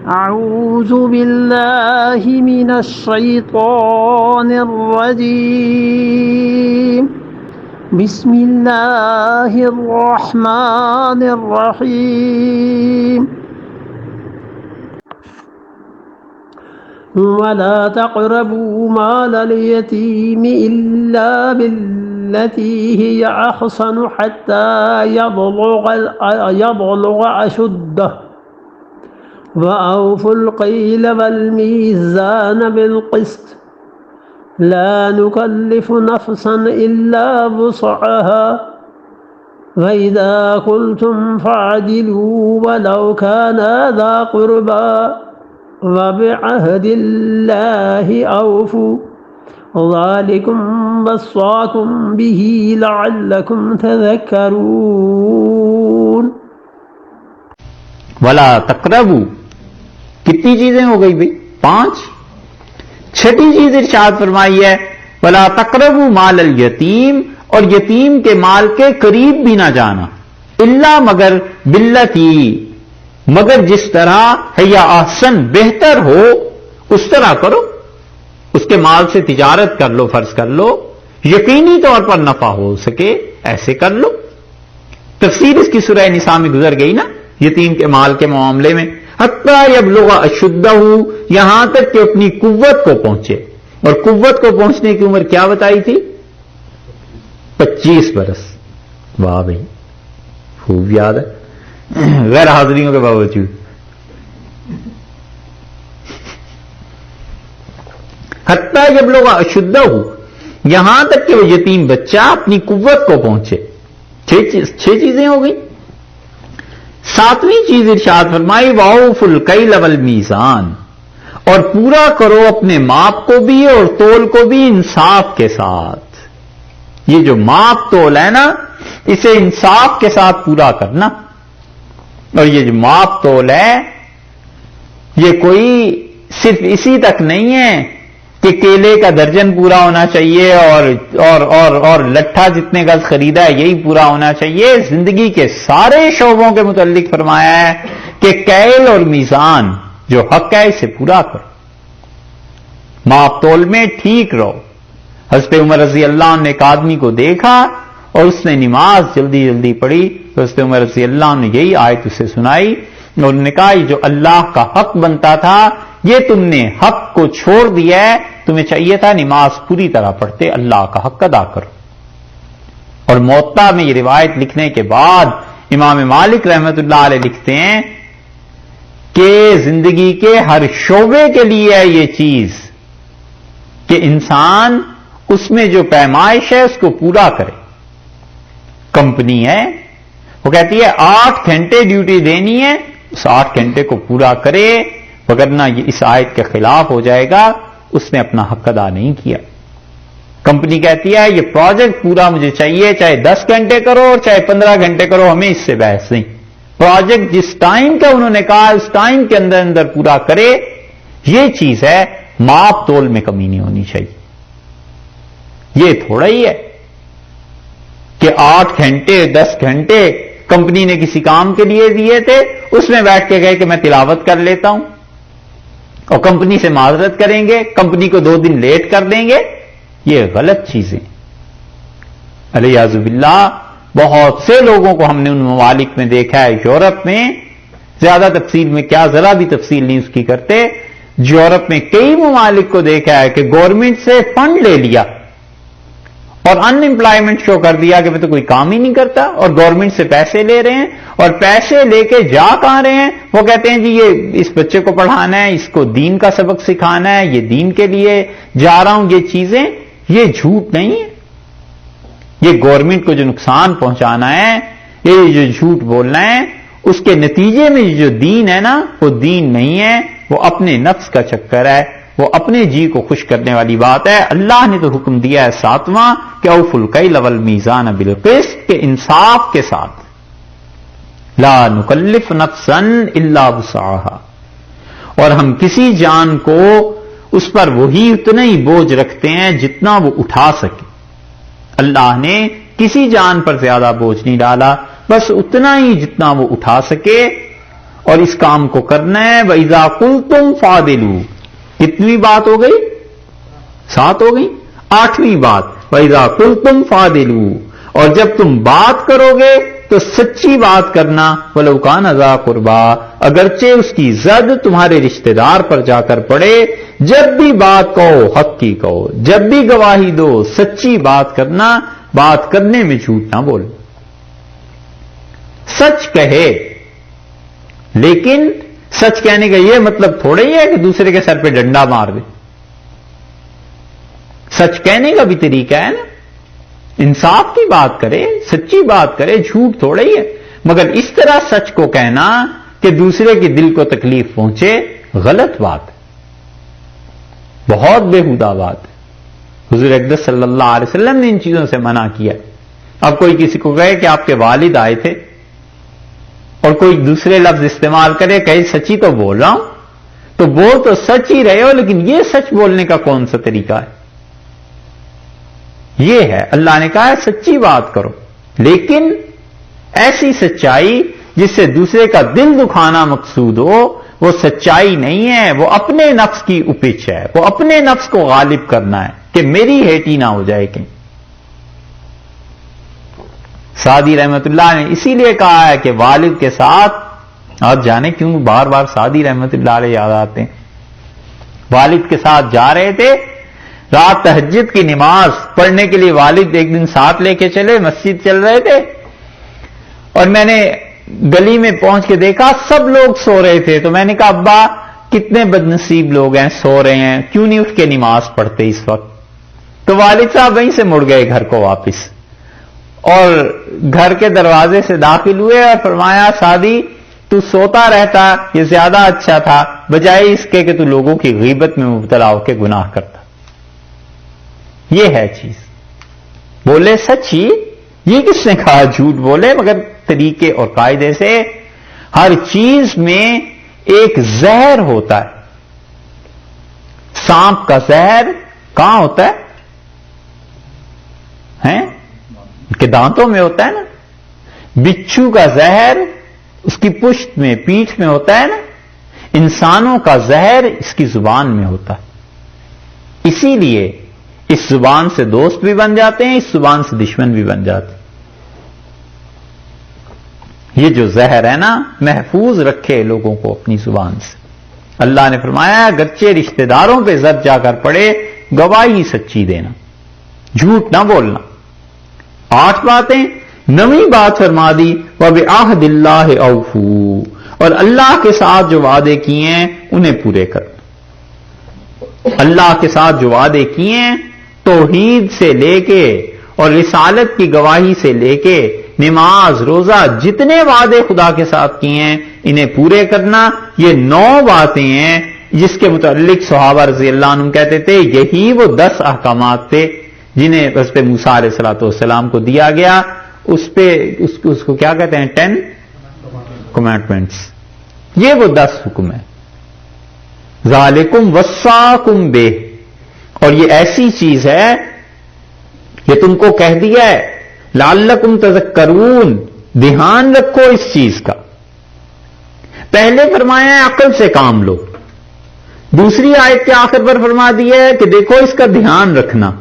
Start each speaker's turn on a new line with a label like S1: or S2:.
S1: أعوذ بالله من الشيطان الرجيم بسم الله الرحمن الرحيم ولا تقربوا مال اليتيم إلا بالتي هي أحسن حتى يبلغ أشده وأوفوا الكيل والميزان بالقسط لا نكلف نفسا إلا وسعها وإذا قلتم فاعدلوا ولو كان ذا قربى وبعهد الله أوفوا ذلكم وصاكم به لعلكم تذكرون.
S2: ولا تقربوا کتنی چیزیں ہو گئی بھئی؟ 5. چھٹی چیز ارشاد فرمائی ہے ولا تقربوا مال الیتیم، اور یتیم کے مال کے قریب بھی نہ جانا، الا مگر باللتی، مگر جس طرح ہے یا احسن بہتر ہو اس طرح کرو. اس کے مال سے تجارت کر لو، فرض کر لو، یقینی طور پر نفع ہو سکے ایسے کر لو. تفسیر اس کی سورہ نساء میں گزر گئی نا یتیم کے مال کے معاملے میں. حتی یبلغ اشدہ، یہاں تک کہ اپنی قوت کو پہنچے. اور قوت کو پہنچنے کی عمر کیا بتائی تھی؟ 25 برس. واہ بھائی خوب یاد ہے غیر حاضریوں کے باوجود. حتی یبلغ اشدہ، یہاں تک کہ وہ یتیم بچہ اپنی قوت کو پہنچے. 6 چیزیں ہو گئی. 7ویں چیز ارشاد فرمائی وَأَوْفُوا الْكَيْلَ وَالْمِيزَانَ، اور پورا کرو اپنے ماپ کو بھی اور تول کو بھی انصاف کے ساتھ. یہ جو ماپ تول ہے نا اسے انصاف کے ساتھ پورا کرنا. اور یہ جو ماپ تول ہے یہ کوئی صرف اسی تک نہیں ہے کہ کیلے کا درجن پورا ہونا چاہیے اور لٹھا جتنے گز خریدا ہے یہی پورا ہونا چاہیے. زندگی کے سارے شعبوں کے متعلق فرمایا ہے کہ کیل اور میزان جو حق ہے اسے پورا کرو، ماپ تول میں ٹھیک رہو. حضرت عمر رضی اللہ عنہ نے ایک آدمی کو دیکھا اور اس نے نماز جلدی جلدی پڑھی تو حضرت عمر رضی اللہ عنہ نے یہی آیت اسے سنائی اور انہوں نے کہا یہ جو اللہ کا حق بنتا تھا یہ تم نے حق کو چھوڑ دیا ہے، تمہیں چاہیے تھا نماز پوری طرح پڑھتے، اللہ کا حق ادا کرو. اور موطا میں یہ روایت لکھنے کے بعد امام مالک رحمت اللہ علیہ لکھتے ہیں کہ زندگی کے ہر شعبے کے لیے ہے یہ چیز کہ انسان اس میں جو پیمائش ہے اس کو پورا کرے. کمپنی ہے وہ کہتی ہے 8 گھنٹے ڈیوٹی دینی ہے، اس 8 گھنٹے کو پورا کرے، وگرنہ یہ اس آیت کے خلاف ہو جائے گا، اس نے اپنا حق ادا نہیں کیا. کمپنی کہتی ہے یہ پروجیکٹ پورا مجھے چاہیے، چاہے 10 گھنٹے کرو اور چاہے 15 گھنٹے کرو، ہمیں اس سے بحث نہیں. پروجیکٹ جس ٹائم کا انہوں نے کہا اس ٹائم کے اندر اندر پورا کرے. یہ چیز ہے ماپ تول میں کمی نہیں ہونی چاہیے. یہ تھوڑا ہی ہے کہ 8 گھنٹے 10 گھنٹے کمپنی نے کسی کام کے لیے دیے تھے، اس میں بیٹھ کے گئے کہ میں تلاوت کر لیتا ہوں اور کمپنی سے معذرت کریں گے، کمپنی کو 2 دن لیٹ کر دیں گے. یہ غلط چیزیں. الیاذ باللہ بہت سے لوگوں کو ہم نے ان ممالک میں دیکھا ہے، یورپ میں، زیادہ تفصیل میں کیا ذرا بھی تفصیل نہیں اس کی کرتے، یورپ میں کئی ممالک کو دیکھا ہے کہ گورنمنٹ سے فنڈ لے لیا اور ان امپلائمنٹ شو کر دیا کہ میں تو کوئی کام ہی نہیں کرتا، اور گورنمنٹ سے پیسے لے رہے ہیں اور پیسے لے کے جا کہاں رہے ہیں، وہ کہتے ہیں جی یہ اس بچے کو پڑھانا ہے، اس کو دین کا سبق سکھانا ہے، یہ دین کے لیے جا رہا ہوں. یہ چیزیں یہ جھوٹ نہیں ہے. یہ گورنمنٹ کو جو نقصان پہنچانا ہے، یہ جو جھوٹ بولنا ہے، اس کے نتیجے میں جو دین ہے نا وہ دین نہیں ہے، وہ اپنے نفس کا چکر ہے، وہ اپنے جی کو خوش کرنے والی بات ہے. اللہ نے تو حکم دیا ہے 7واں کہ اوفوا الکیل والمیزان بالقسط، کہ انصاف کے ساتھ. لا نکلف نفسا الا وسعها، اور ہم کسی جان کو اس پر وہی اتنا ہی بوجھ رکھتے ہیں جتنا وہ اٹھا سکے. اللہ نے کسی جان پر زیادہ بوجھ نہیں ڈالا، بس اتنا ہی جتنا وہ اٹھا سکے. اور اس کام کو کرنا ہے. وَإِذَا قُلْتُمْ فَعْدِلُوا. کتنی بات ہو گئی؟ 7 ہو گئی. 8ویں بات وَإِذَا قُلْتُمْ فَعْدِلُوا. اور جب تم بات کرو گے تو سچی بات کرنا. وَلَوْ كَانَ ذَا قُرْبَىٰ. اگرچہ اس کی زد تمہارے رشتہ دار پر جا کر پڑے. جب بھی بات کہو حق کی کہو، جب بھی گواہی دو سچی بات کرنا. بات کرنے میں جھوٹ نہ بول، سچ کہے. لیکن سچ کہنے کا یہ مطلب تھوڑا ہی ہے کہ دوسرے کے سر پہ ڈنڈا مار دے. سچ کہنے کا بھی طریقہ ہے نا، انصاف کی بات کرے، سچی بات کرے، جھوٹ تھوڑا ہی ہے. مگر اس طرح سچ کو کہنا کہ دوسرے کے دل کو تکلیف پہنچے، غلط بات ہے، بہت بےہودہ بات ہے. حضور اقدس صلی اللہ علیہ وسلم نے ان چیزوں سے منع کیا. اب کوئی کسی کو کہے کہ آپ کے والد آئے تھے اور کوئی دوسرے لفظ استعمال کرے، کہے سچی تو بول رہا ہوں، تو بول تو سچ ہی رہے ہو، لیکن یہ سچ بولنے کا کون سا طریقہ ہے؟ یہ ہے اللہ نے کہا ہے سچی بات کرو، لیکن ایسی سچائی جس سے دوسرے کا دل دکھانا مقصود ہو. وہ سچائی نہیں ہے، وہ اپنے نفس کی اپچ ہے، وہ اپنے نفس کو غالب کرنا ہے کہ میری ہیٹی نہ ہو جائے. کہیں سعدی رحمت اللہ نے اسی لیے کہا ہے کہ والد کے ساتھ، آپ جانے کیوں بار بار سعدی رحمت اللہ علیہ یاد آتے ہیں. والد کے ساتھ جا رہے تھے، رات تہجد کی نماز پڑھنے کے لیے والد ایک دن ساتھ لے کے چلے، مسجد چل رہے تھے، اور میں نے گلی میں پہنچ کے دیکھا سب لوگ سو رہے تھے. تو میں نے کہا ابا کتنے بد نصیب لوگ ہیں، سو رہے ہیں، کیوں نہیں اٹھ کے نماز پڑھتے اس وقت؟ تو والد صاحب وہیں سے مڑ گئے گھر کو واپس، اور گھر کے دروازے سے داخل ہوئے اور فرمایا سعدی تو سوتا رہتا یہ زیادہ اچھا تھا، بجائے اس کے کہ تو لوگوں کی غیبت میں مبتلا ہو کے گناہ کرتا. یہ ہے چیز. بولے سچ ہی، یہ کس نے کہا جھوٹ بولے، مگر طریقے اور قاعدے سے. ہر چیز میں ایک زہر ہوتا ہے. سانپ کا زہر کہاں ہوتا ہے؟ کے دانتوں میں ہوتا ہے نا. بچھو کا زہر اس کی پشت میں، پیٹھ میں ہوتا ہے نا. انسانوں کا زہر اس کی زبان میں ہوتا ہے. اسی لیے اس زبان سے دوست بھی بن جاتے ہیں، اس زبان سے دشمن بھی بن جاتے ہیں. یہ جو زہر ہے نا، محفوظ رکھے لوگوں کو اپنی زبان سے. اللہ نے فرمایا اگرچہ رشتہ داروں پہ زد جا کر پڑے، گواہی سچی دینا، جھوٹ نہ بولنا. 8 باتیں. 9ویں بات فرما دی وَبِعَهْدِ اللَّهِ أَوْفُوا. اور اللہ کے ساتھ جو وعدے کیے ہیں انہیں پورے کرنا. اللہ کے ساتھ جو وعدے کیے ہیں، توحید سے لے کے اور رسالت کی گواہی سے لے کے نماز روزہ، جتنے وعدے خدا کے ساتھ کیے ہیں انہیں پورے کرنا. یہ 9 باتیں ہیں جس کے متعلق صحابہ رضی اللہ عنہم کہتے تھے یہی وہ 10 احکامات تھے جنہیں حضرت موسیٰ علیہ الصلوۃ والسلام کو دیا گیا. اس کو کیا کہتے ہیں؟ 10 کمانڈمنٹس. یہ وہ 10 حکم ہے. ذالکم وصاکم بہ. اور یہ ایسی چیز ہے یہ تم کو کہہ دیا ہے لعلکم تذکرون، دھیان رکھو اس چیز کا. پہلے فرمایا ہے عقل سے کام لو. دوسری آیت کے آخر پر فرما دیا ہے کہ دیکھو اس کا دھیان رکھنا.